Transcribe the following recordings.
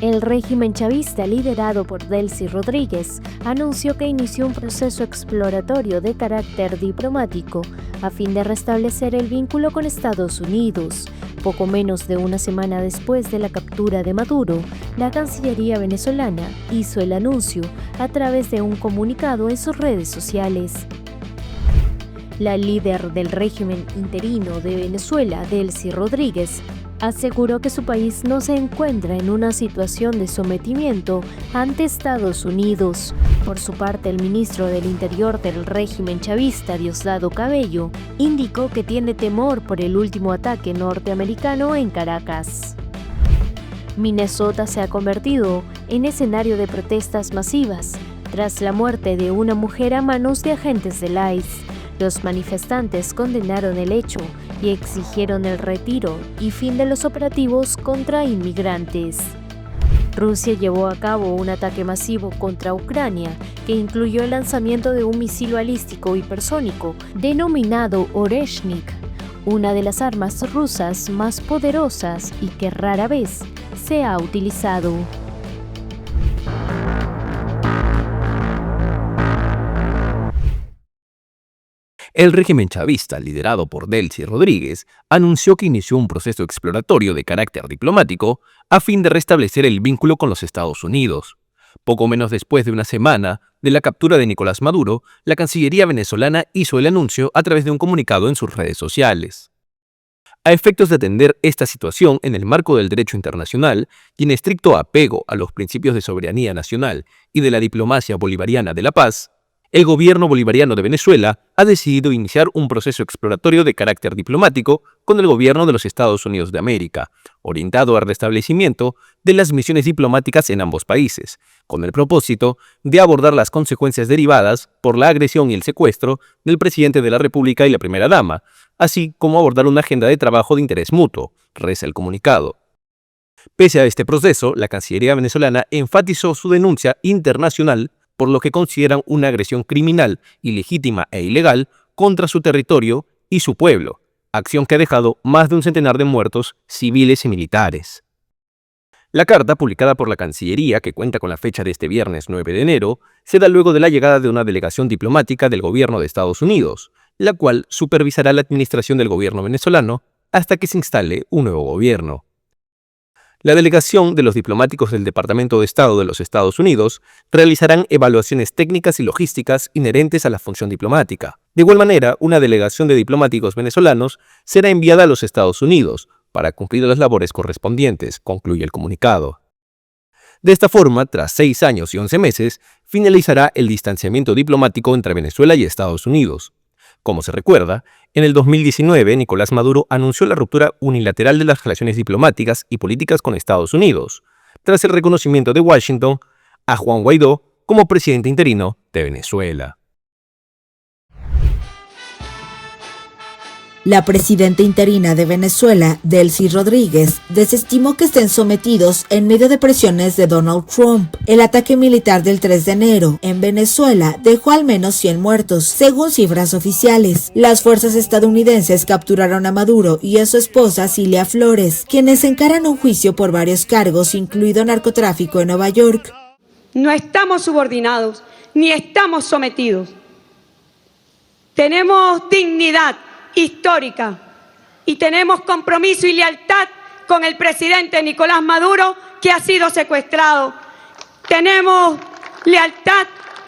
El régimen chavista, liderado por Delcy Rodríguez, anunció que inició un proceso exploratorio de carácter diplomático a fin de restablecer el vínculo con Estados Unidos. Poco menos de una semana después de la captura de Maduro, la Cancillería venezolana hizo el anuncio a través de un comunicado en sus redes sociales. La líder del régimen interino de Venezuela, Delcy Rodríguez, aseguró que su país no se encuentra en una situación de sometimiento ante Estados Unidos. Por su parte, el ministro del Interior del régimen chavista, Diosdado Cabello, indicó que tiene temor por el último ataque norteamericano en Caracas. Minnesota se ha convertido en escenario de protestas masivas tras la muerte de una mujer a manos de agentes del ICE. Los manifestantes condenaron el hecho y exigieron el retiro y fin de los operativos contra inmigrantes. Rusia llevó a cabo un ataque masivo contra Ucrania que incluyó el lanzamiento de un misil balístico hipersónico denominado Oreshnik, una de las armas rusas más poderosas y que rara vez se ha utilizado. El régimen chavista, liderado por Delcy Rodríguez, anunció que inició un proceso exploratorio de carácter diplomático a fin de restablecer el vínculo con los Estados Unidos. Poco menos después de una semana de la captura de Nicolás Maduro, la Cancillería venezolana hizo el anuncio a través de un comunicado en sus redes sociales. A efectos de atender esta situación en el marco del derecho internacional y en estricto apego a los principios de soberanía nacional y de la diplomacia bolivariana de la paz, el gobierno bolivariano de Venezuela ha decidido iniciar un proceso exploratorio de carácter diplomático con el gobierno de los Estados Unidos de América, orientado al restablecimiento de las misiones diplomáticas en ambos países, con el propósito de abordar las consecuencias derivadas por la agresión y el secuestro del presidente de la República y la primera dama, así como abordar una agenda de trabajo de interés mutuo, reza el comunicado. Pese a este proceso, la Cancillería venezolana enfatizó su denuncia internacional por lo que consideran una agresión criminal, ilegítima e ilegal contra su territorio y su pueblo, acción que ha dejado más de un centenar de muertos civiles y militares. La carta, publicada por la Cancillería, que cuenta con la fecha de este viernes 9 de enero, se da luego de la llegada de una delegación diplomática del gobierno de Estados Unidos, la cual supervisará la administración del gobierno venezolano hasta que se instale un nuevo gobierno. La delegación de los diplomáticos del Departamento de Estado de los Estados Unidos realizarán evaluaciones técnicas y logísticas inherentes a la función diplomática. De igual manera, una delegación de diplomáticos venezolanos será enviada a los Estados Unidos para cumplir las labores correspondientes, concluye el comunicado. De esta forma, tras 6 años y 11 meses, finalizará el distanciamiento diplomático entre Venezuela y Estados Unidos. Como se recuerda, en el 2019 Nicolás Maduro anunció la ruptura unilateral de las relaciones diplomáticas y políticas con Estados Unidos, tras el reconocimiento de Washington a Juan Guaidó como presidente interino de Venezuela. La presidenta interina de Venezuela, Delcy Rodríguez, desestimó que estén sometidos en medio de presiones de Donald Trump. El ataque militar del 3 de enero en Venezuela dejó al menos 100 muertos, según cifras oficiales. Las fuerzas estadounidenses capturaron a Maduro y a su esposa Cilia Flores, quienes encaran un juicio por varios cargos, incluido narcotráfico en Nueva York. No estamos subordinados, ni estamos sometidos. Tenemos dignidad histórica y tenemos compromiso y lealtad con el presidente Nicolás Maduro, que ha sido secuestrado. Tenemos lealtad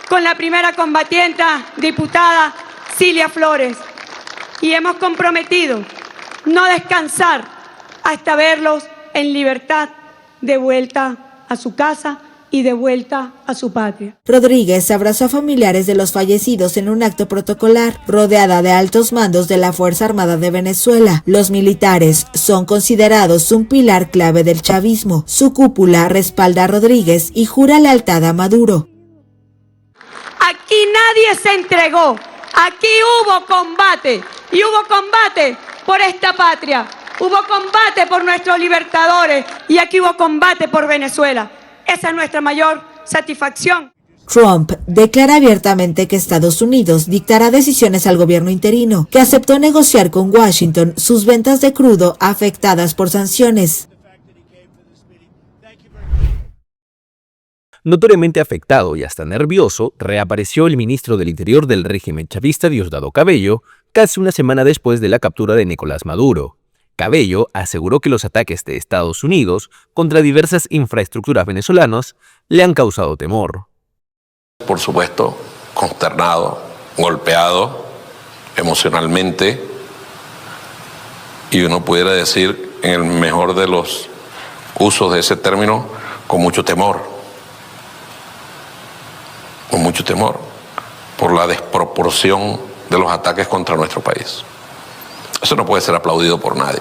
con la primera combatiente diputada Cilia Flores y hemos comprometido no descansar hasta verlos en libertad, de vuelta a su casa y de vuelta a su patria. Rodríguez abrazó a familiares de los fallecidos en un acto protocolar, rodeada de altos mandos de la Fuerza Armada de Venezuela. Los militares son considerados un pilar clave del chavismo. Su cúpula respalda a Rodríguez y jura lealtad a Maduro. Aquí nadie se entregó, aquí hubo combate, y hubo combate por esta patria, hubo combate por nuestros libertadores, y aquí hubo combate por Venezuela. Esa es nuestra mayor satisfacción. Trump declara abiertamente que Estados Unidos dictará decisiones al gobierno interino, que aceptó negociar con Washington sus ventas de crudo afectadas por sanciones. Notoriamente afectado y hasta nervioso, reapareció el ministro del Interior del régimen chavista Diosdado Cabello casi una semana después de la captura de Nicolás Maduro. Cabello aseguró que los ataques de Estados Unidos contra diversas infraestructuras venezolanas le han causado temor. Por supuesto, consternado, golpeado emocionalmente, y uno pudiera decir, en el mejor de los usos de ese término, con mucho temor por la desproporción de los ataques contra nuestro país. Eso no puede ser aplaudido por nadie.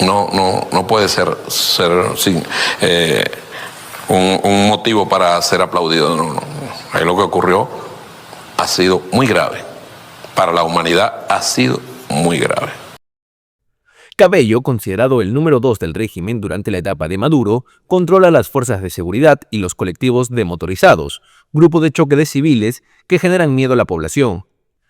No puede ser sin un motivo para ser aplaudido. No. Ahí lo que ocurrió ha sido muy grave. Para la humanidad ha sido muy grave. Cabello, considerado el número 2 del régimen durante la etapa de Maduro, controla las fuerzas de seguridad y los colectivos de motorizados, grupo de choque de civiles que generan miedo a la población.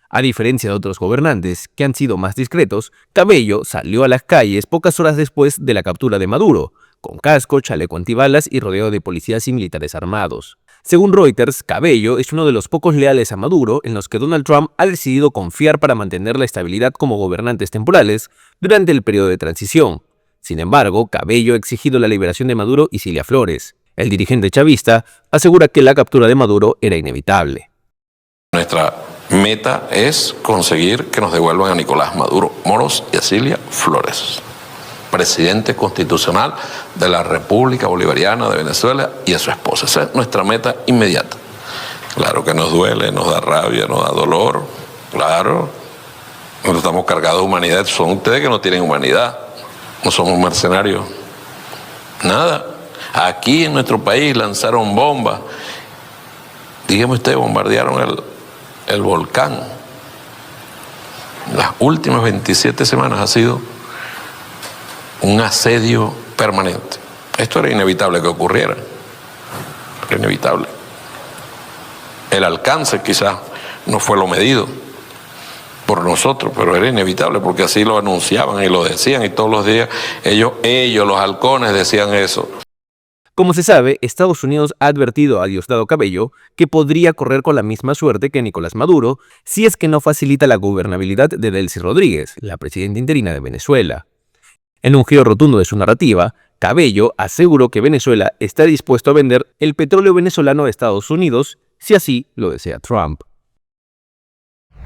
A diferencia de otros gobernantes que han sido más discretos, Cabello salió a las calles pocas horas después de la captura de Maduro, con casco, chaleco antibalas y rodeado de policías y militares armados. Según Reuters, Cabello es uno de los pocos leales a Maduro en los que Donald Trump ha decidido confiar para mantener la estabilidad como gobernantes temporales durante el periodo de transición. Sin embargo, Cabello ha exigido la liberación de Maduro y Cilia Flores. El dirigente chavista asegura que la captura de Maduro era inevitable. Nuestra meta es conseguir que nos devuelvan a Nicolás Maduro Moros y a Cilia Flores, presidente constitucional de la República Bolivariana de Venezuela, y a su esposa. Esa es nuestra meta inmediata. Claro que nos duele, nos da rabia, nos da dolor, claro. Nosotros estamos cargados de humanidad. Son ustedes que no tienen humanidad. No somos mercenarios. Nada. Aquí en nuestro país lanzaron bombas. Dígame usted, bombardearon el volcán. Las últimas 27 semanas ha sido un asedio permanente. Esto era inevitable que ocurriera. Era inevitable. El alcance quizás no fue lo medido por nosotros, pero era inevitable porque así lo anunciaban y lo decían, y todos los días ellos los halcones decían eso. Como se sabe, Estados Unidos ha advertido a Diosdado Cabello que podría correr con la misma suerte que Nicolás Maduro si es que no facilita la gobernabilidad de Delcy Rodríguez, la presidenta interina de Venezuela. En un giro rotundo de su narrativa, Cabello aseguró que Venezuela está dispuesto a vender el petróleo venezolano a Estados Unidos si así lo desea Trump.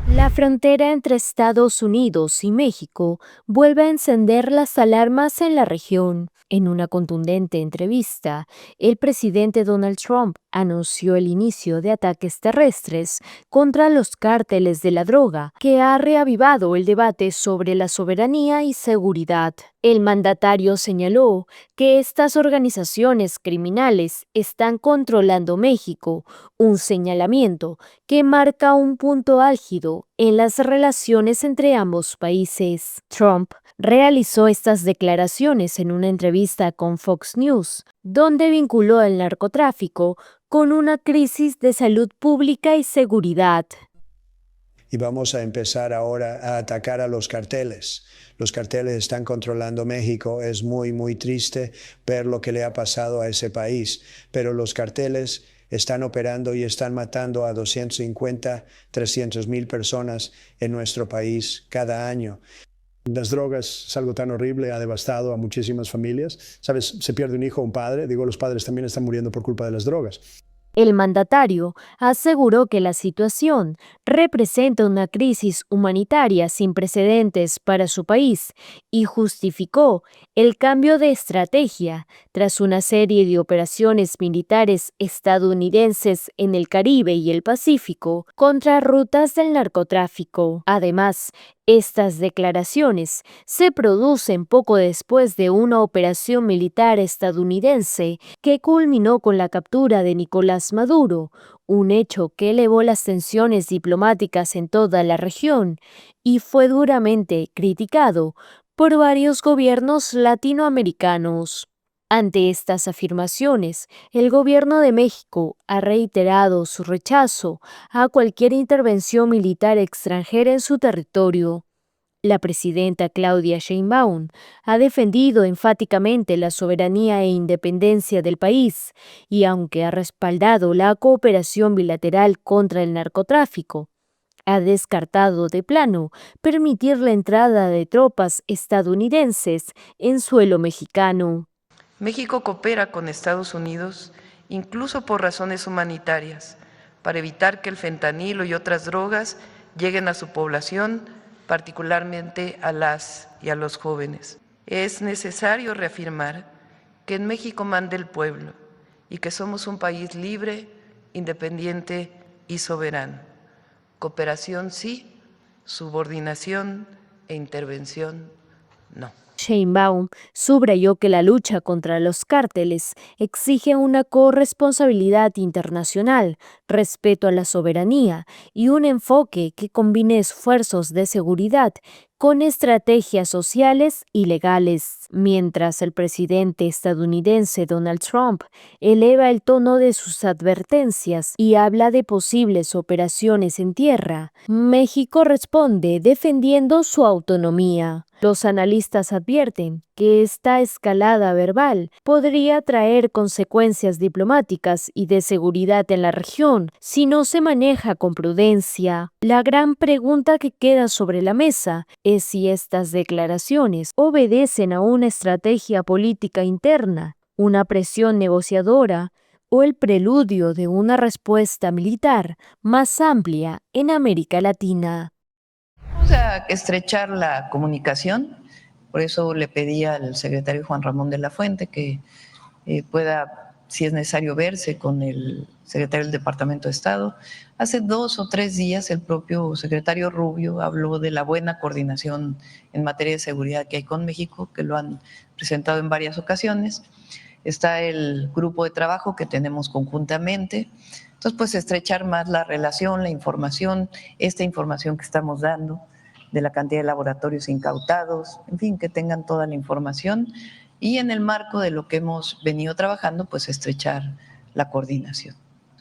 La frontera entre Estados Unidos y México vuelve a encender las alarmas en la región. En una contundente entrevista, el presidente Donald Trump anunció el inicio de ataques terrestres contra los cárteles de la droga, que ha reavivado el debate sobre la soberanía y seguridad. El mandatario señaló que estas organizaciones criminales están controlando México, un señalamiento que marca un punto álgido en las relaciones entre ambos países. Trump realizó estas declaraciones en una entrevista con Fox News, donde vinculó el narcotráfico con una crisis de salud pública y seguridad. Y vamos a empezar ahora a atacar a los carteles. Los carteles están controlando México. Es muy, muy triste ver lo que le ha pasado a ese país. Pero los carteles están operando y están matando a 250, 300,000 personas en nuestro país cada año. Las drogas es algo tan horrible, ha devastado a muchísimas familias. ¿Sabes? Se pierde un hijo o un padre. Digo, los padres también están muriendo por culpa de las drogas. El mandatario aseguró que la situación representa una crisis humanitaria sin precedentes para su país y justificó el cambio de estrategia tras una serie de operaciones militares estadounidenses en el Caribe y el Pacífico contra rutas del narcotráfico. Además, estas declaraciones se producen poco después de una operación militar estadounidense que culminó con la captura de Nicolás Maduro, un hecho que elevó las tensiones diplomáticas en toda la región y fue duramente criticado por varios gobiernos latinoamericanos. Ante estas afirmaciones, el gobierno de México ha reiterado su rechazo a cualquier intervención militar extranjera en su territorio. La presidenta Claudia Sheinbaum ha defendido enfáticamente la soberanía e independencia del país y aunque ha respaldado la cooperación bilateral contra el narcotráfico, ha descartado de plano permitir la entrada de tropas estadounidenses en suelo mexicano. México coopera con Estados Unidos incluso por razones humanitarias, para evitar que el fentanilo y otras drogas lleguen a su población, particularmente a las y a los jóvenes. Es necesario reafirmar que en México manda el pueblo y que somos un país libre, independiente y soberano. Cooperación sí, subordinación e intervención no. Sheinbaum subrayó que la lucha contra los cárteles exige una corresponsabilidad internacional, respeto a la soberanía y un enfoque que combine esfuerzos de seguridad con estrategias sociales y legales. Mientras el presidente estadounidense Donald Trump eleva el tono de sus advertencias y habla de posibles operaciones en tierra, México responde defendiendo su autonomía. Los analistas advierten que esta escalada verbal podría traer consecuencias diplomáticas y de seguridad en la región si no se maneja con prudencia. La gran pregunta que queda sobre la mesa es si estas declaraciones obedecen a una estrategia política interna, una presión negociadora o el preludio de una respuesta militar más amplia en América Latina. Vamos a estrechar la comunicación, por eso le pedí al secretario Juan Ramón de la Fuente que pueda, si es necesario, verse con el secretario del Departamento de Estado. Hace 2 o 3 días el propio secretario Rubio habló de la buena coordinación en materia de seguridad que hay con México, que lo han presentado en varias ocasiones. Está el grupo de trabajo que tenemos conjuntamente. Entonces, pues estrechar más la relación, la información, esta información que estamos dando de la cantidad de laboratorios incautados, en fin, que tengan toda la información y en el marco de lo que hemos venido trabajando, pues estrechar la coordinación.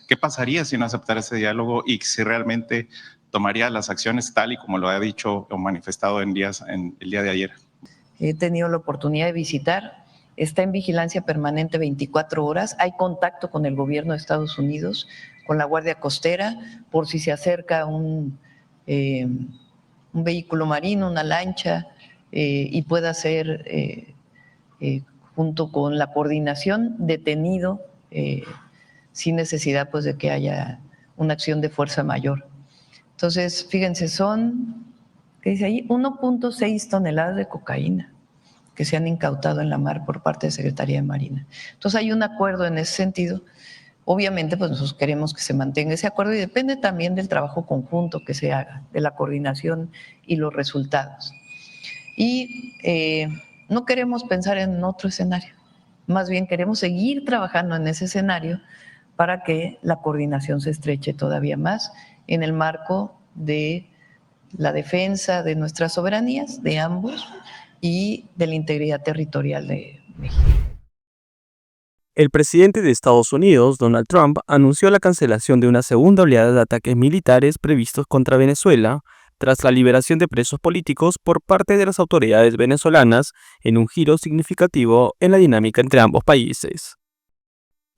¿Qué pasaría si no aceptara ese diálogo y si realmente tomaría las acciones tal y como lo ha dicho o manifestado en el día de ayer? He tenido la oportunidad de visitar. Está en vigilancia permanente 24 horas, hay contacto con el gobierno de Estados Unidos, con la Guardia Costera, por si se acerca un vehículo marino, una lancha, y pueda ser, junto con la coordinación, detenido sin necesidad pues, de que haya una acción de fuerza mayor. Entonces, fíjense, son, ¿qué dice ahí? 1.6 toneladas de cocaína que se han incautado en la mar por parte de Secretaría de Marina. Entonces hay un acuerdo en ese sentido. Obviamente, pues nosotros queremos que se mantenga ese acuerdo y depende también del trabajo conjunto que se haga, de la coordinación y los resultados. Y no queremos pensar en otro escenario, más bien queremos seguir trabajando en ese escenario para que la coordinación se estreche todavía más en el marco de la defensa de nuestras soberanías, de ambos, y de la integridad territorial de México. El presidente de Estados Unidos, Donald Trump, anunció la cancelación de una segunda oleada de ataques militares previstos contra Venezuela tras la liberación de presos políticos por parte de las autoridades venezolanas en un giro significativo en la dinámica entre ambos países.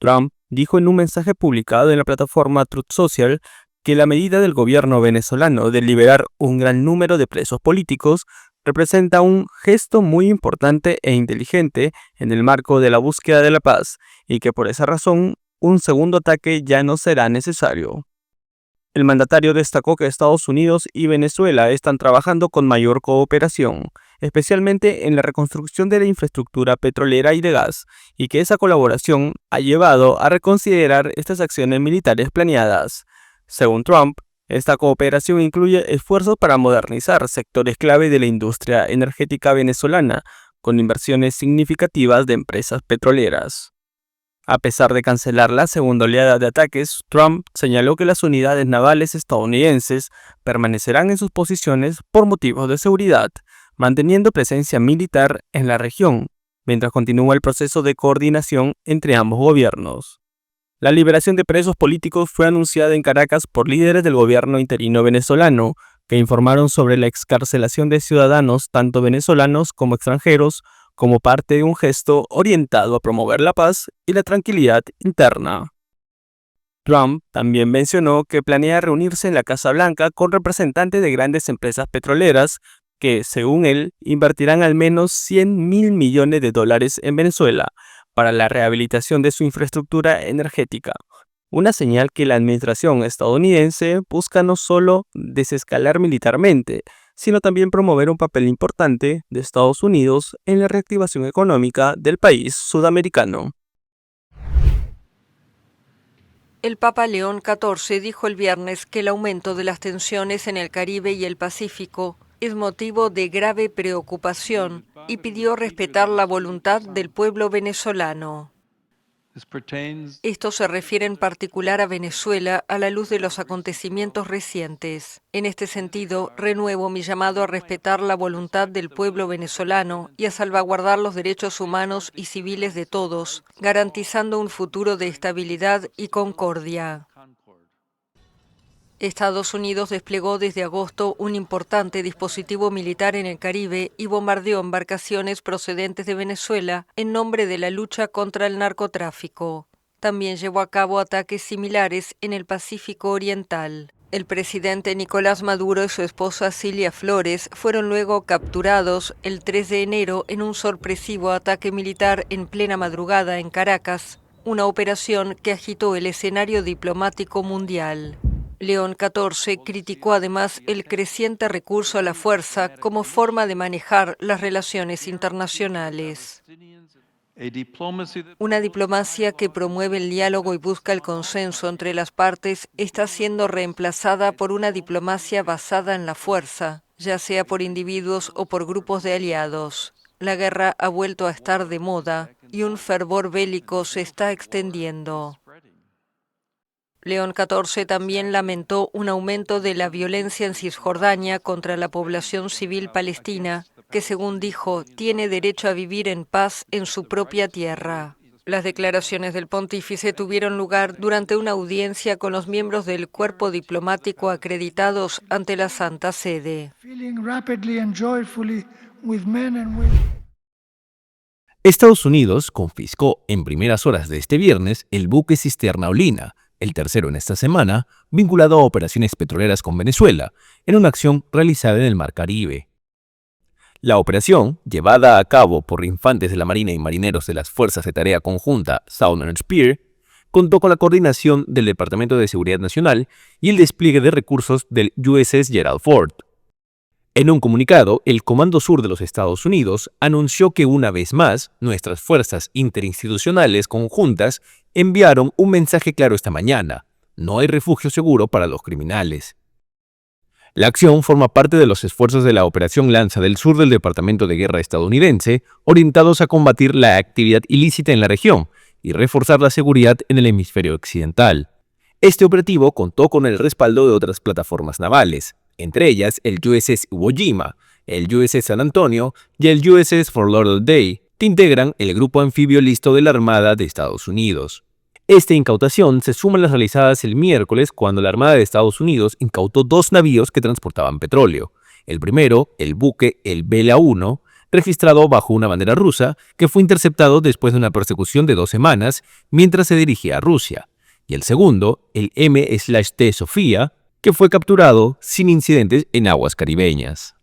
Trump dijo en un mensaje publicado en la plataforma Truth Social que la medida del gobierno venezolano de liberar un gran número de presos políticos representa un gesto muy importante e inteligente en el marco de la búsqueda de la paz y que por esa razón un segundo ataque ya no será necesario. El mandatario destacó que Estados Unidos y Venezuela están trabajando con mayor cooperación, especialmente en la reconstrucción de la infraestructura petrolera y de gas, y que esa colaboración ha llevado a reconsiderar estas acciones militares planeadas. Según Trump, esta cooperación incluye esfuerzos para modernizar sectores clave de la industria energética venezolana, con inversiones significativas de empresas petroleras. A pesar de cancelar la segunda oleada de ataques, Trump señaló que las unidades navales estadounidenses permanecerán en sus posiciones por motivos de seguridad, manteniendo presencia militar en la región, mientras continúa el proceso de coordinación entre ambos gobiernos. La liberación de presos políticos fue anunciada en Caracas por líderes del gobierno interino venezolano, que informaron sobre la excarcelación de ciudadanos tanto venezolanos como extranjeros como parte de un gesto orientado a promover la paz y la tranquilidad interna. Trump también mencionó que planea reunirse en la Casa Blanca con representantes de grandes empresas petroleras que, según él, invertirán al menos $100.000 millones en Venezuela para la rehabilitación de su infraestructura energética. Una señal que la administración estadounidense busca no solo desescalar militarmente, sino también promover un papel importante de Estados Unidos en la reactivación económica del país sudamericano. El Papa León XIV dijo el viernes que el aumento de las tensiones en el Caribe y el Pacífico es motivo de grave preocupación y pidió respetar la voluntad del pueblo venezolano. Esto se refiere en particular a Venezuela a la luz de los acontecimientos recientes. En este sentido, renuevo mi llamado a respetar la voluntad del pueblo venezolano y a salvaguardar los derechos humanos y civiles de todos, garantizando un futuro de estabilidad y concordia. Estados Unidos desplegó desde agosto un importante dispositivo militar en el Caribe y bombardeó embarcaciones procedentes de Venezuela en nombre de la lucha contra el narcotráfico. También llevó a cabo ataques similares en el Pacífico Oriental. El presidente Nicolás Maduro y su esposa Cilia Flores fueron luego capturados el 3 de enero en un sorpresivo ataque militar en plena madrugada en Caracas, una operación que agitó el escenario diplomático mundial. León XIV criticó además el creciente recurso a la fuerza como forma de manejar las relaciones internacionales. Una diplomacia que promueve el diálogo y busca el consenso entre las partes está siendo reemplazada por una diplomacia basada en la fuerza, ya sea por individuos o por grupos de aliados. La guerra ha vuelto a estar de moda y un fervor bélico se está extendiendo. León XIV también lamentó un aumento de la violencia en Cisjordania contra la población civil palestina, que según dijo, tiene derecho a vivir en paz en su propia tierra. Las declaraciones del pontífice tuvieron lugar durante una audiencia con los miembros del cuerpo diplomático acreditados ante la Santa Sede. Estados Unidos confiscó en primeras horas de este viernes el buque cisterna Olina, el tercero en esta semana, vinculado a operaciones petroleras con Venezuela, en una acción realizada en el Mar Caribe. La operación, llevada a cabo por infantes de la Marina y marineros de las Fuerzas de Tarea Conjunta Southern Spear, contó con la coordinación del Departamento de Seguridad Nacional y el despliegue de recursos del USS Gerald Ford. En un comunicado, el Comando Sur de los Estados Unidos anunció que una vez más, nuestras fuerzas interinstitucionales conjuntas enviaron un mensaje claro esta mañana: no hay refugio seguro para los criminales. La acción forma parte de los esfuerzos de la Operación Lanza del Sur del Departamento de Guerra estadounidense, orientados a combatir la actividad ilícita en la región y reforzar la seguridad en el hemisferio occidental. Este operativo contó con el respaldo de otras plataformas navales, entre ellas el USS Iwo Jima, el USS San Antonio y el USS Fort Lauderdale, que integran el grupo anfibio listo de la Armada de Estados Unidos. Esta incautación se suma a las realizadas el miércoles cuando la Armada de Estados Unidos incautó 2 navíos que transportaban petróleo. El primero, el buque el Bela-1, registrado bajo una bandera rusa, que fue interceptado después de una persecución de 2 semanas mientras se dirigía a Rusia. Y el segundo, el M/T Sofía, que fue capturado sin incidentes en aguas caribeñas.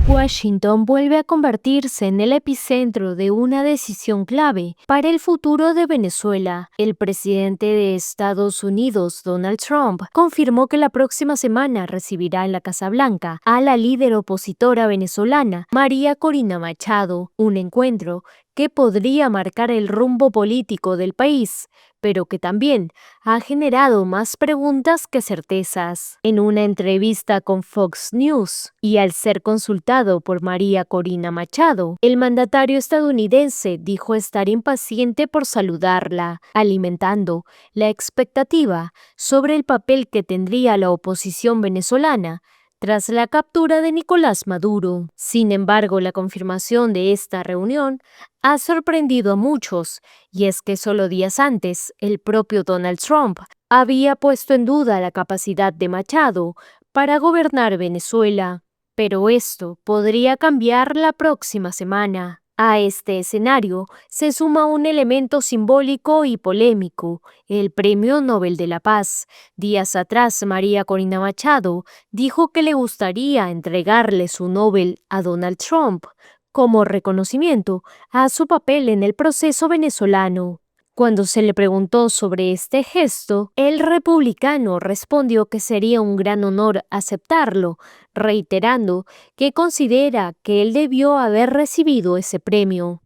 Washington vuelve a convertirse en el epicentro de una decisión clave para el futuro de Venezuela. El presidente de Estados Unidos, Donald Trump, confirmó que la próxima semana recibirá en la Casa Blanca a la líder opositora venezolana, María Corina Machado, un encuentro que podría marcar el rumbo político del país, pero que también ha generado más preguntas que certezas. En una entrevista con Fox News, y al ser consultado por María Corina Machado, el mandatario estadounidense dijo estar impaciente por saludarla, alimentando la expectativa sobre el papel que tendría la oposición venezolana tras la captura de Nicolás Maduro. Sin embargo, la confirmación de esta reunión ha sorprendido a muchos, y es que solo días antes, el propio Donald Trump había puesto en duda la capacidad de Machado para gobernar Venezuela. Pero esto podría cambiar la próxima semana. A este escenario se suma un elemento simbólico y polémico, el Premio Nobel de la Paz. Días atrás, María Corina Machado dijo que le gustaría entregarle su Nobel a Donald Trump como reconocimiento a su papel en el proceso venezolano. Cuando se le preguntó sobre este gesto, el republicano respondió que sería un gran honor aceptarlo, reiterando que considera que él debió haber recibido ese premio.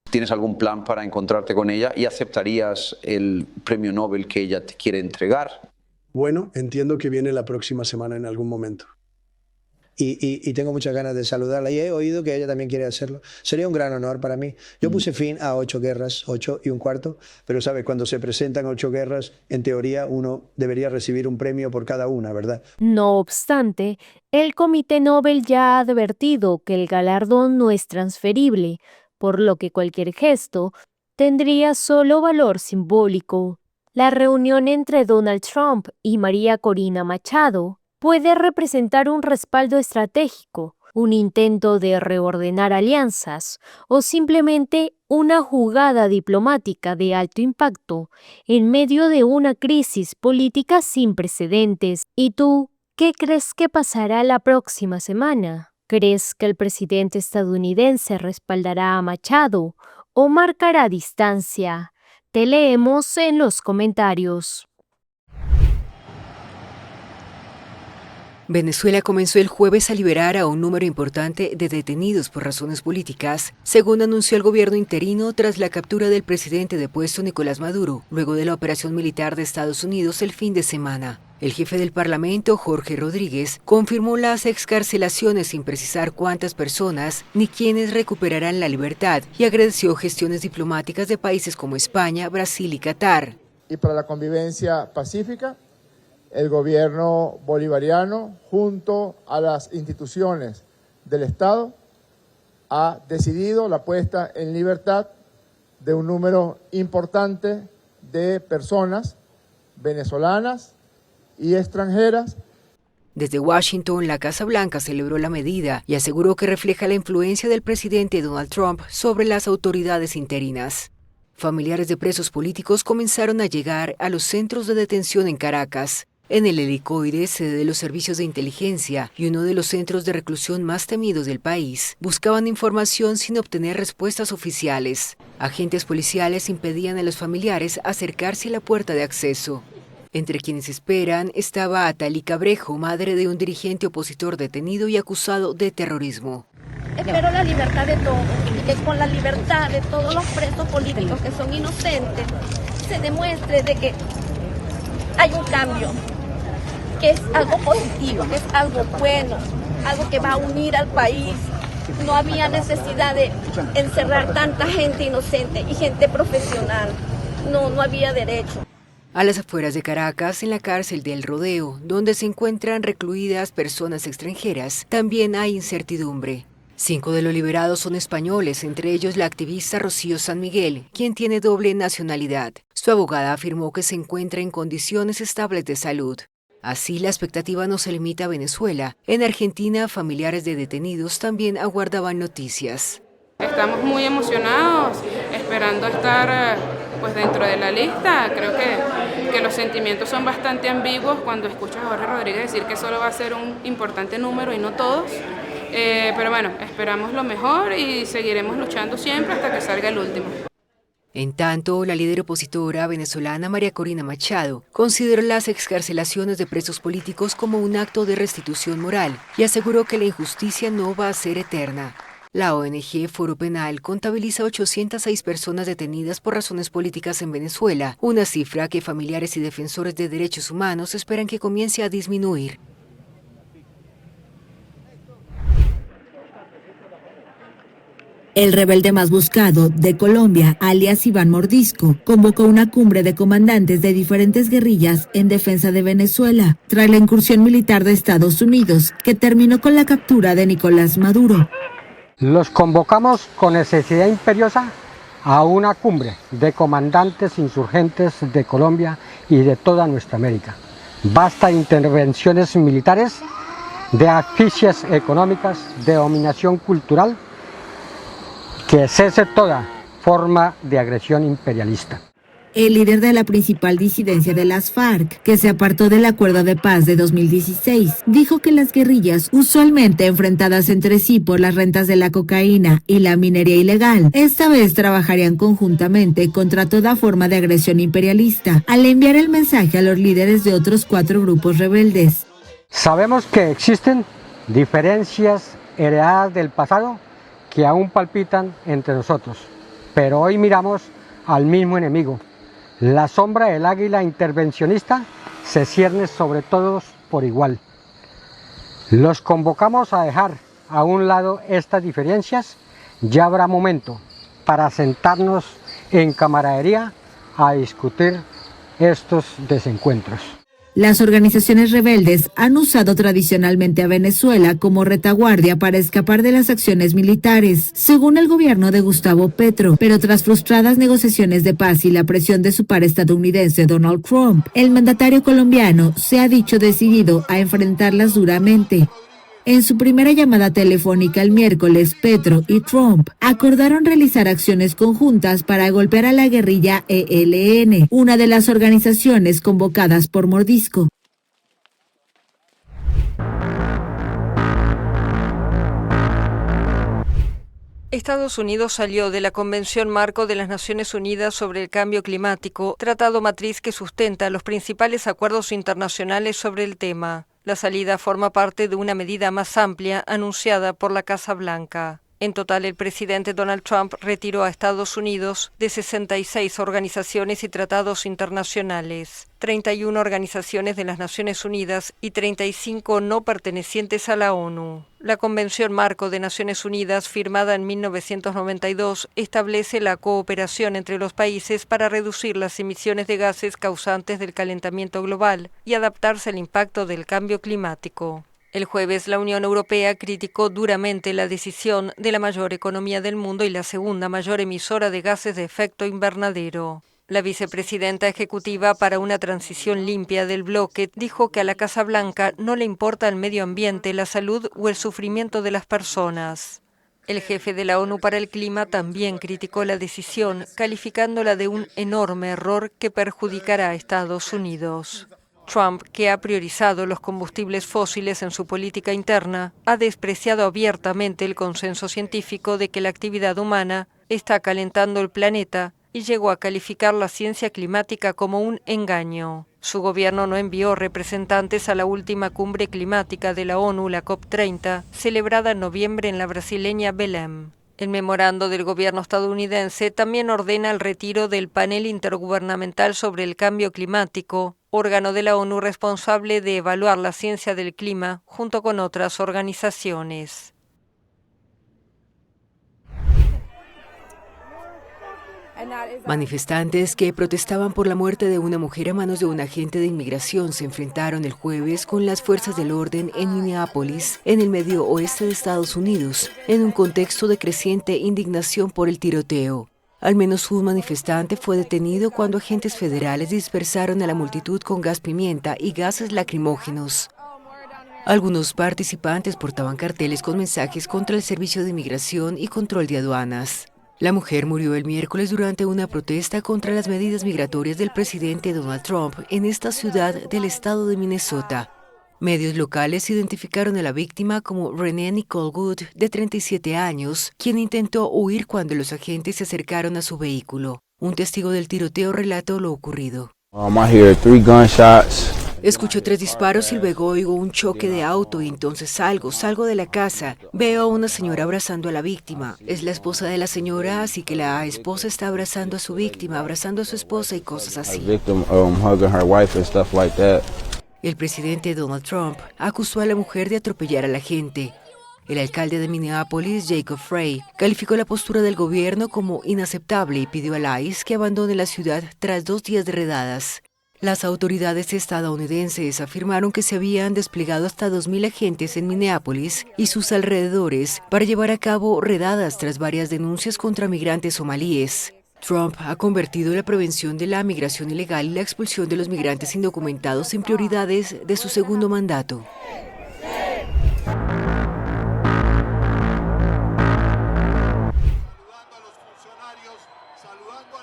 ¿Tienes algún plan para encontrarte con ella y aceptarías el premio Nobel que ella te quiere entregar? Bueno, entiendo que viene la próxima semana en algún momento. Y tengo muchas ganas de saludarla. Y he oído que ella también quiere hacerlo. Sería un gran honor para mí. Yo puse fin a 8 guerras, 8 y un cuarto. Pero, ¿sabe? Cuando se presentan 8 guerras, en teoría uno debería recibir un premio por cada una, ¿verdad? No obstante, el Comité Nobel ya ha advertido que el galardón no es transferible, por lo que cualquier gesto tendría solo valor simbólico. La reunión entre Donald Trump y María Corina Machado puede representar un respaldo estratégico, un intento de reordenar alianzas o simplemente una jugada diplomática de alto impacto en medio de una crisis política sin precedentes. ¿Y tú, qué crees que pasará la próxima semana? ¿Crees que el presidente estadounidense respaldará a Machado o marcará distancia? Te leemos en los comentarios. Venezuela comenzó el jueves a liberar a un número importante de detenidos por razones políticas, según anunció el gobierno interino tras la captura del presidente depuesto Nicolás Maduro, luego de la operación militar de Estados Unidos el fin de semana. El jefe del Parlamento, Jorge Rodríguez, confirmó las excarcelaciones sin precisar cuántas personas ni quiénes recuperarán la libertad y agradeció gestiones diplomáticas de países como España, Brasil y Qatar. Y para la convivencia pacífica, el gobierno bolivariano, junto a las instituciones del Estado, ha decidido la puesta en libertad de un número importante de personas venezolanas y extranjeras. Desde Washington, la Casa Blanca celebró la medida y aseguró que refleja la influencia del presidente Donald Trump sobre las autoridades interinas. Familiares de presos políticos comenzaron a llegar a los centros de detención en Caracas. En el helicoide, sede de los servicios de inteligencia y uno de los centros de reclusión más temidos del país, buscaban información sin obtener respuestas oficiales. Agentes policiales impedían a los familiares acercarse a la puerta de acceso. Entre quienes esperan estaba Atali Cabrejo, madre de un dirigente opositor detenido y acusado de terrorismo. Espero la libertad de todos, y que con la libertad de todos los presos políticos que son inocentes se demuestre de que hay un cambio, que es algo positivo, que es algo bueno, algo que va a unir al país. No había necesidad de encerrar tanta gente inocente y gente profesional. No había derecho. A las afueras de Caracas, en la cárcel del Rodeo, donde se encuentran recluidas personas extranjeras, también hay incertidumbre. 5 de los liberados son españoles, entre ellos la activista Rocío San Miguel, quien tiene doble nacionalidad. Su abogada afirmó que se encuentra en condiciones estables de salud. Así, la expectativa no se limita a Venezuela. En Argentina, familiares de detenidos también aguardaban noticias. Estamos muy emocionados, esperando estar dentro de la lista. Creo que los sentimientos son bastante ambiguos cuando escuchas a Jorge Rodríguez decir que solo va a ser un importante número y no todos. Pero bueno, esperamos lo mejor y seguiremos luchando siempre hasta que salga el último. En tanto, la líder opositora venezolana María Corina Machado consideró las excarcelaciones de presos políticos como un acto de restitución moral y aseguró que la injusticia no va a ser eterna. La ONG Foro Penal contabiliza 806 personas detenidas por razones políticas en Venezuela, una cifra que familiares y defensores de derechos humanos esperan que comience a disminuir. El rebelde más buscado de Colombia, alias Iván Mordisco, convocó una cumbre de comandantes de diferentes guerrillas en defensa de Venezuela, tras la incursión militar de Estados Unidos, que terminó con la captura de Nicolás Maduro. Los convocamos con necesidad imperiosa a una cumbre de comandantes insurgentes de Colombia y de toda nuestra América. Basta de intervenciones militares de asfixias económicas, de dominación cultural, que cese toda forma de agresión imperialista. El líder de la principal disidencia de las FARC, que se apartó del acuerdo de paz de 2016, dijo que las guerrillas, usualmente enfrentadas entre sí por las rentas de la cocaína y la minería ilegal, esta vez trabajarían conjuntamente contra toda forma de agresión imperialista, al enviar el mensaje a los líderes de otros 4 grupos rebeldes. Sabemos que existen diferencias heredadas del pasado que aún palpitan entre nosotros, pero hoy miramos al mismo enemigo. La sombra del águila intervencionista se cierne sobre todos por igual. Los convocamos a dejar a un lado estas diferencias. Ya habrá momento para sentarnos en camaradería a discutir estos desencuentros. Las organizaciones rebeldes han usado tradicionalmente a Venezuela como retaguardia para escapar de las acciones militares, según el gobierno de Gustavo Petro, pero tras frustradas negociaciones de paz y la presión de su par estadounidense Donald Trump, el mandatario colombiano se ha dicho decidido a enfrentarlas duramente. En su primera llamada telefónica el miércoles, Petro y Trump acordaron realizar acciones conjuntas para golpear a la guerrilla ELN, una de las organizaciones convocadas por Mordisco. Estados Unidos salió de la Convención Marco de las Naciones Unidas sobre el Cambio Climático, tratado matriz que sustenta los principales acuerdos internacionales sobre el tema. La salida forma parte de una medida más amplia anunciada por la Casa Blanca. En total, el presidente Donald Trump retiró a Estados Unidos de 66 organizaciones y tratados internacionales, 31 organizaciones de las Naciones Unidas y 35 no pertenecientes a la ONU. La Convención Marco de Naciones Unidas, firmada en 1992, establece la cooperación entre los países para reducir las emisiones de gases causantes del calentamiento global y adaptarse al impacto del cambio climático. El jueves, la Unión Europea criticó duramente la decisión de la mayor economía del mundo y la segunda mayor emisora de gases de efecto invernadero. La vicepresidenta ejecutiva para una transición limpia del bloque dijo que a la Casa Blanca no le importa el medio ambiente, la salud o el sufrimiento de las personas. El jefe de la ONU para el Clima también criticó la decisión, calificándola de un enorme error que perjudicará a Estados Unidos. Trump, que ha priorizado los combustibles fósiles en su política interna, ha despreciado abiertamente el consenso científico de que la actividad humana está calentando el planeta y llegó a calificar la ciencia climática como un engaño. Su gobierno no envió representantes a la última cumbre climática de la ONU, la COP30, celebrada en noviembre en la brasileña Belém. El memorando del gobierno estadounidense también ordena el retiro del Panel Intergubernamental sobre el Cambio Climático, órgano de la ONU responsable de evaluar la ciencia del clima junto con otras organizaciones. Manifestantes que protestaban por la muerte de una mujer a manos de un agente de inmigración se enfrentaron el jueves con las fuerzas del orden en Minneapolis, en el medio oeste de Estados Unidos, en un contexto de creciente indignación por el tiroteo. Al menos un manifestante fue detenido cuando agentes federales dispersaron a la multitud con gas pimienta y gases lacrimógenos. Algunos participantes portaban carteles con mensajes contra el Servicio de Inmigración y Control de Aduanas. La mujer murió el miércoles durante una protesta contra las medidas migratorias del presidente Donald Trump en esta ciudad del estado de Minnesota. Medios locales identificaron a la víctima como Renee Nicole Wood, de 37 años, quien intentó huir cuando los agentes se acercaron a su vehículo. Un testigo del tiroteo relató lo ocurrido. I hear 3 gunshots. Escucho 3 disparos y luego oigo un choque de auto y entonces salgo de la casa. Veo a una señora abrazando a la víctima. Es la esposa de la señora, así que la esposa está abrazando a su víctima, abrazando a su esposa y cosas así. El presidente Donald Trump acusó a la mujer de atropellar a la gente. El alcalde de Minneapolis, Jacob Frey, calificó la postura del gobierno como inaceptable y pidió al ICE que abandone la ciudad tras 2 días de redadas. Las autoridades estadounidenses afirmaron que se habían desplegado hasta 2.000 agentes en Minneapolis y sus alrededores para llevar a cabo redadas tras varias denuncias contra migrantes somalíes. Trump ha convertido la prevención de la migración ilegal y la expulsión de los migrantes indocumentados en prioridades de su segundo mandato.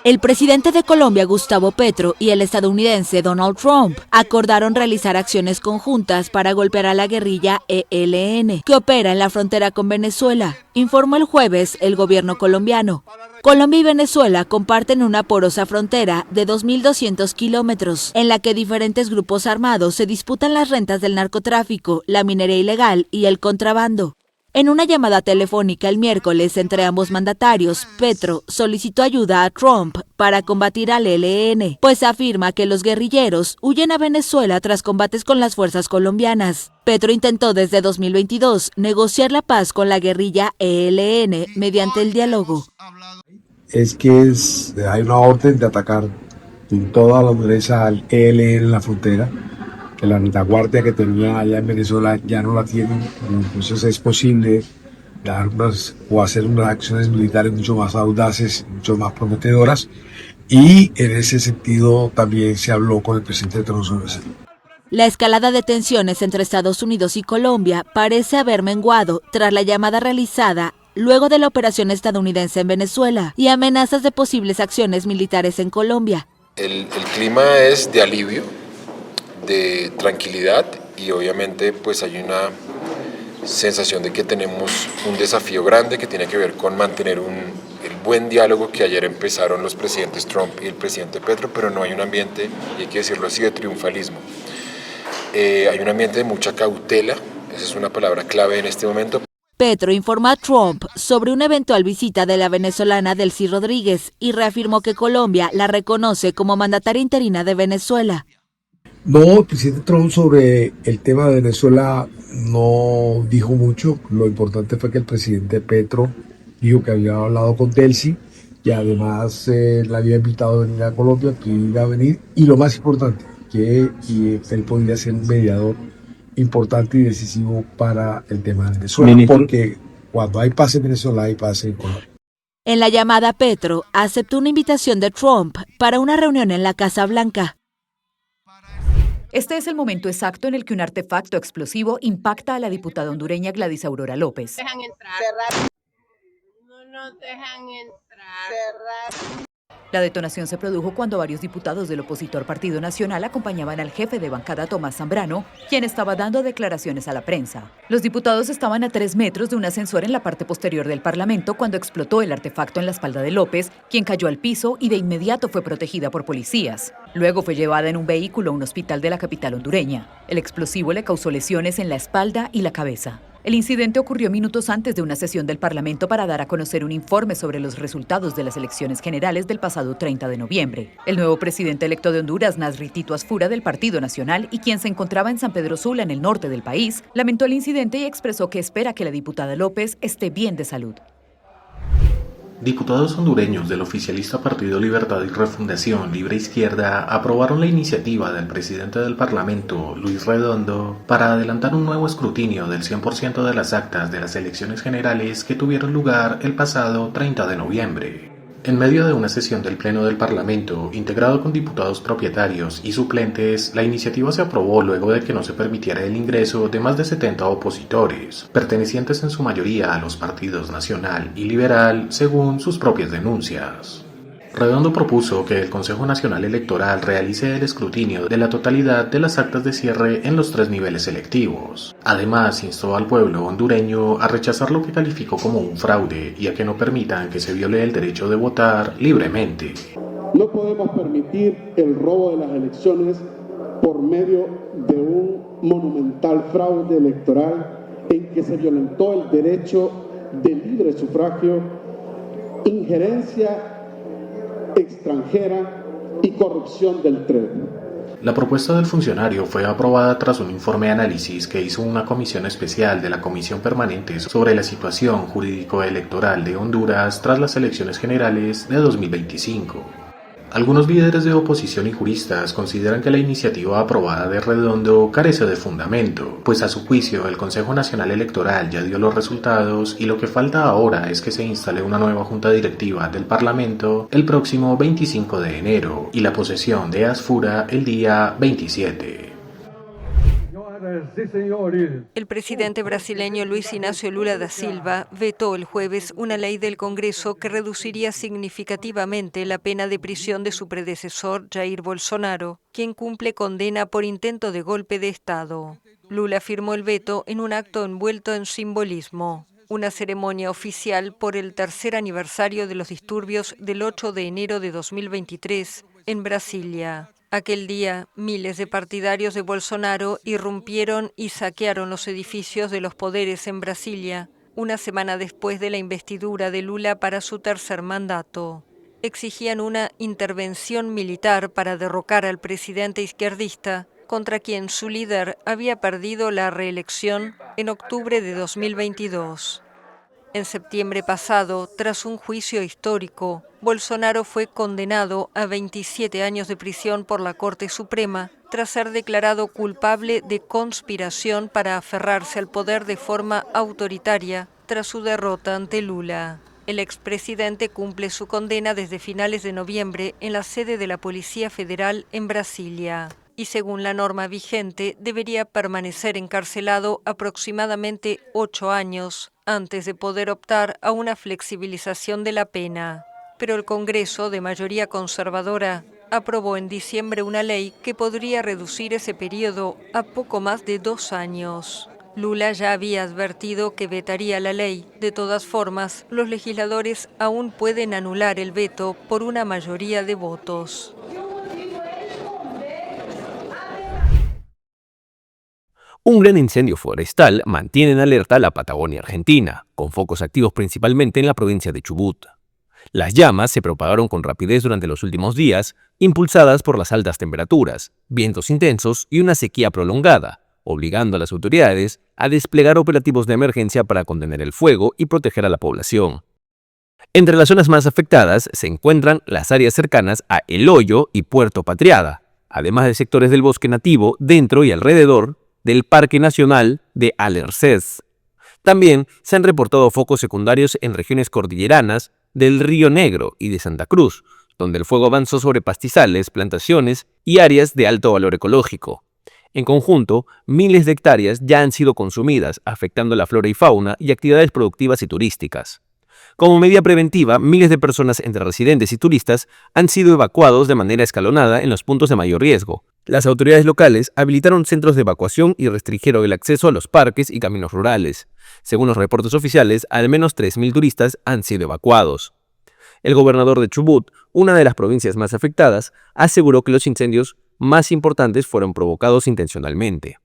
El presidente de Colombia, Gustavo Petro, y el estadounidense Donald Trump acordaron realizar acciones conjuntas para golpear a la guerrilla ELN, que opera en la frontera con Venezuela, informó el jueves el gobierno colombiano. Colombia y Venezuela comparten una porosa frontera de 2.200 kilómetros, en la que diferentes grupos armados se disputan las rentas del narcotráfico, la minería ilegal y el contrabando. En una llamada telefónica el miércoles entre ambos mandatarios, Petro solicitó ayuda a Trump para combatir al ELN, pues afirma que los guerrilleros huyen a Venezuela tras combates con las fuerzas colombianas. Petro intentó desde 2022 negociar la paz con la guerrilla ELN mediante el diálogo. Es que hay una orden de atacar en toda la dureza al ELN en la frontera, que la retaguardia que tenía allá en Venezuela ya no la tienen, entonces es posible dar hacer unas acciones militares mucho más audaces, mucho más prometedoras, y en ese sentido también se habló con el presidente Trump sobre eso. La escalada de tensiones entre Estados Unidos y Colombia parece haber menguado tras la llamada realizada luego de la operación estadounidense en Venezuela y amenazas de posibles acciones militares en Colombia. El clima es de alivio, de tranquilidad, y obviamente pues hay una sensación de que tenemos un desafío grande que tiene que ver con mantener el buen diálogo que ayer empezaron los presidentes Trump y el presidente Petro, pero no hay un ambiente, y hay que decirlo así, de triunfalismo. Hay un ambiente de mucha cautela, esa es una palabra clave en este momento. Petro informó a Trump sobre una eventual visita de la venezolana Delcy Rodríguez y reafirmó que Colombia la reconoce como mandataria interina de Venezuela. No, el presidente Trump sobre el tema de Venezuela no dijo mucho. Lo importante fue que el presidente Petro dijo que había hablado con Delcy y además la había invitado a venir a Colombia, que iba a venir, y lo más importante, que él podría ser un mediador importante y decisivo para el tema de Venezuela, porque cuando hay paz en Venezuela hay paz en Colombia. En la llamada, Petro aceptó una invitación de Trump para una reunión en la Casa Blanca. Este es el momento exacto en el que un artefacto explosivo impacta a la diputada hondureña Gladys Aurora López. Dejan entrar. No nos dejan entrar. La detonación se produjo cuando varios diputados del opositor Partido Nacional acompañaban al jefe de bancada Tomás Zambrano, quien estaba dando declaraciones a la prensa. Los diputados estaban a 3 metros de un ascensor en la parte posterior del Parlamento cuando explotó el artefacto en la espalda de López, quien cayó al piso y de inmediato fue protegida por policías. Luego fue llevada en un vehículo a un hospital de la capital hondureña. El explosivo le causó lesiones en la espalda y la cabeza. El incidente ocurrió minutos antes de una sesión del Parlamento para dar a conocer un informe sobre los resultados de las elecciones generales del pasado 30 de noviembre. El nuevo presidente electo de Honduras, Nasri Tito Asfura, del Partido Nacional, y quien se encontraba en San Pedro Sula, en el norte del país, lamentó el incidente y expresó que espera que la diputada López esté bien de salud. Diputados hondureños del oficialista Partido Libertad y Refundación Libre Izquierda aprobaron la iniciativa del presidente del Parlamento, Luis Redondo, para adelantar un nuevo escrutinio del 100% de las actas de las elecciones generales que tuvieron lugar el pasado 30 de noviembre. En medio de una sesión del Pleno del Parlamento, integrado con diputados propietarios y suplentes, la iniciativa se aprobó luego de que no se permitiera el ingreso de más de 70 opositores, pertenecientes en su mayoría a los partidos Nacional y Liberal, según sus propias denuncias. Redondo propuso que el Consejo Nacional Electoral realice el escrutinio de la totalidad de las actas de cierre en los 3 niveles selectivos. Además, instó al pueblo hondureño a rechazar lo que calificó como un fraude y a que no permitan que se viole el derecho de votar libremente. No podemos permitir el robo de las elecciones por medio de un monumental fraude electoral en que se violentó el derecho de libre sufragio, injerencia extranjera y corrupción del TRED. La propuesta del funcionario fue aprobada tras un informe de análisis que hizo una comisión especial de la Comisión Permanente sobre la situación jurídico-electoral de Honduras tras las elecciones generales de 2025. Algunos líderes de oposición y juristas consideran que la iniciativa aprobada de Redondo carece de fundamento, pues a su juicio el Consejo Nacional Electoral ya dio los resultados y lo que falta ahora es que se instale una nueva junta directiva del Parlamento el próximo 25 de enero y la posesión de Asfura el día 27. El presidente brasileño Luis Inácio Lula da Silva vetó el jueves una ley del Congreso que reduciría significativamente la pena de prisión de su predecesor Jair Bolsonaro, quien cumple condena por intento de golpe de Estado. Lula firmó el veto en un acto envuelto en simbolismo, una ceremonia oficial por el tercer aniversario de los disturbios del 8 de enero de 2023 en Brasilia. Aquel día, miles de partidarios de Bolsonaro irrumpieron y saquearon los edificios de los poderes en Brasilia, una semana después de la investidura de Lula para su tercer mandato. Exigían una intervención militar para derrocar al presidente izquierdista, contra quien su líder había perdido la reelección en octubre de 2022. En septiembre pasado, tras un juicio histórico, Bolsonaro fue condenado a 27 años de prisión por la Corte Suprema, tras ser declarado culpable de conspiración para aferrarse al poder de forma autoritaria tras su derrota ante Lula. El expresidente cumple su condena desde finales de noviembre en la sede de la Policía Federal en Brasilia. Y según la norma vigente, debería permanecer encarcelado aproximadamente 8 años antes de poder optar a una flexibilización de la pena. Pero el Congreso, de mayoría conservadora, aprobó en diciembre una ley que podría reducir ese periodo a poco más de 2 años. Lula ya había advertido que vetaría la ley. De todas formas, los legisladores aún pueden anular el veto por una mayoría de votos. Un gran incendio forestal mantiene en alerta la Patagonia Argentina, con focos activos principalmente en la provincia de Chubut. Las llamas se propagaron con rapidez durante los últimos días, impulsadas por las altas temperaturas, vientos intensos y una sequía prolongada, obligando a las autoridades a desplegar operativos de emergencia para contener el fuego y proteger a la población. Entre las zonas más afectadas se encuentran las áreas cercanas a El Hoyo y Puerto Patriada, además de sectores del bosque nativo dentro y alrededor del Parque Nacional de Alerces. También se han reportado focos secundarios en regiones cordilleranas del Río Negro y de Santa Cruz, donde el fuego avanzó sobre pastizales, plantaciones y áreas de alto valor ecológico. En conjunto, miles de hectáreas ya han sido consumidas, afectando la flora y fauna y actividades productivas y turísticas. Como medida preventiva, miles de personas entre residentes y turistas han sido evacuados de manera escalonada en los puntos de mayor riesgo. Las autoridades locales habilitaron centros de evacuación y restringieron el acceso a los parques y caminos rurales. Según los reportes oficiales, al menos 3.000 turistas han sido evacuados. El gobernador de Chubut, una de las provincias más afectadas, aseguró que los incendios más importantes fueron provocados intencionalmente.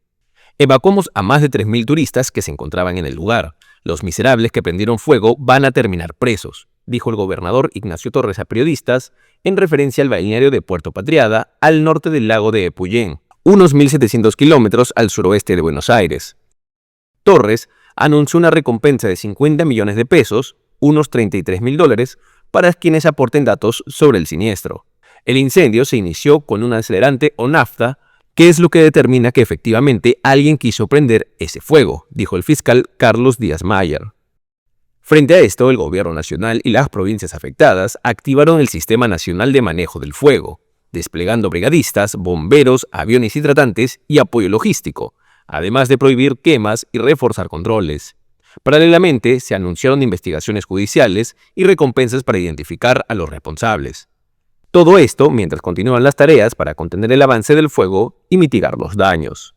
Evacuamos a más de 3.000 turistas que se encontraban en el lugar. Los miserables que prendieron fuego van a terminar presos, dijo el gobernador Ignacio Torres a periodistas en referencia al balneario de Puerto Patriada, al norte del lago de Epuyén, unos 1.700 kilómetros al suroeste de Buenos Aires. Torres anunció una recompensa de 50 millones de pesos, unos $33.000, para quienes aporten datos sobre el siniestro. El incendio se inició con un acelerante o nafta, que es lo que determina que efectivamente alguien quiso prender ese fuego, dijo el fiscal Carlos Díaz Mayer. Frente a esto, el gobierno nacional y las provincias afectadas activaron el Sistema Nacional de Manejo del Fuego, desplegando brigadistas, bomberos, aviones hidratantes y apoyo logístico, además de prohibir quemas y reforzar controles. Paralelamente, se anunciaron investigaciones judiciales y recompensas para identificar a los responsables. Todo esto mientras continúan las tareas para contener el avance del fuego y mitigar los daños.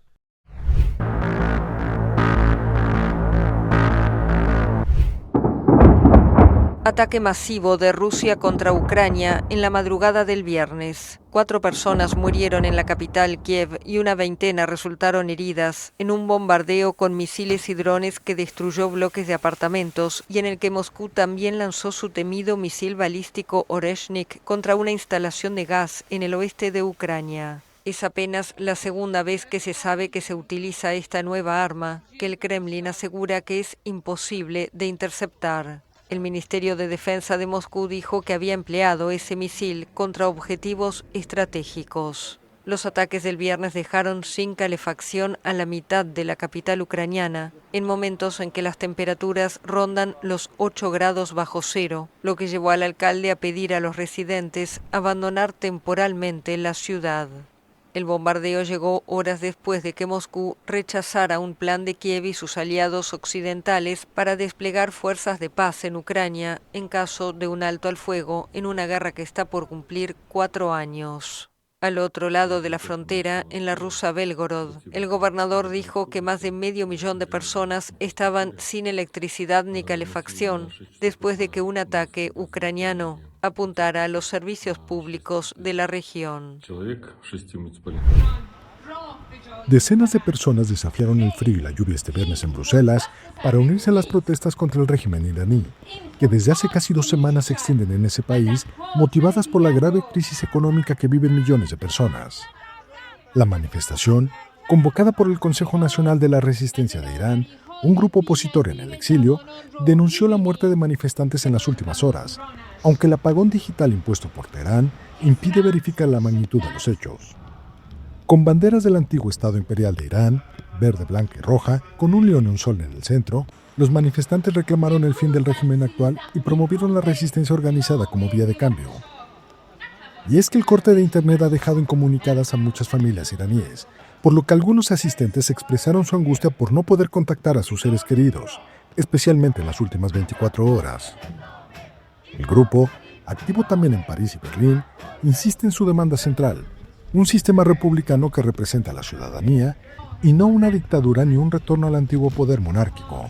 Ataque masivo de Rusia contra Ucrania en la madrugada del viernes. 4 personas murieron en la capital, Kiev, y una veintena resultaron heridas en un bombardeo con misiles y drones que destruyó bloques de apartamentos y en el que Moscú también lanzó su temido misil balístico Oreshnik contra una instalación de gas en el oeste de Ucrania. Es apenas la segunda vez que se sabe que se utiliza esta nueva arma, que el Kremlin asegura que es imposible de interceptar. El Ministerio de Defensa de Moscú dijo que había empleado ese misil contra objetivos estratégicos. Los ataques del viernes dejaron sin calefacción a la mitad de la capital ucraniana, en momentos en que las temperaturas rondan los 8 grados bajo cero, lo que llevó al alcalde a pedir a los residentes abandonar temporalmente la ciudad. El bombardeo llegó horas después de que Moscú rechazara un plan de Kiev y sus aliados occidentales para desplegar fuerzas de paz en Ucrania en caso de un alto al fuego en una guerra que está por cumplir 4 años. Al otro lado de la frontera, en la rusa Belgorod, el gobernador dijo que más de 500.000 de personas estaban sin electricidad ni calefacción después de que un ataque ucraniano apuntara a los servicios públicos de la región. Decenas de personas desafiaron el frío y la lluvia este viernes en Bruselas para unirse a las protestas contra el régimen iraní, que desde hace casi 2 semanas se extienden en ese país, motivadas por la grave crisis económica que viven millones de personas. La manifestación, convocada por el Consejo Nacional de la Resistencia de Irán, un grupo opositor en el exilio, denunció la muerte de manifestantes en las últimas horas, aunque el apagón digital impuesto por Teherán impide verificar la magnitud de los hechos. Con banderas del antiguo Estado Imperial de Irán, verde, blanca y roja, con un león y un sol en el centro, los manifestantes reclamaron el fin del régimen actual y promovieron la resistencia organizada como vía de cambio. Y es que el corte de Internet ha dejado incomunicadas a muchas familias iraníes, por lo que algunos asistentes expresaron su angustia por no poder contactar a sus seres queridos, especialmente en las últimas 24 horas. El grupo, activo también en París y Berlín, insiste en su demanda central: un sistema republicano que representa a la ciudadanía y no una dictadura ni un retorno al antiguo poder monárquico.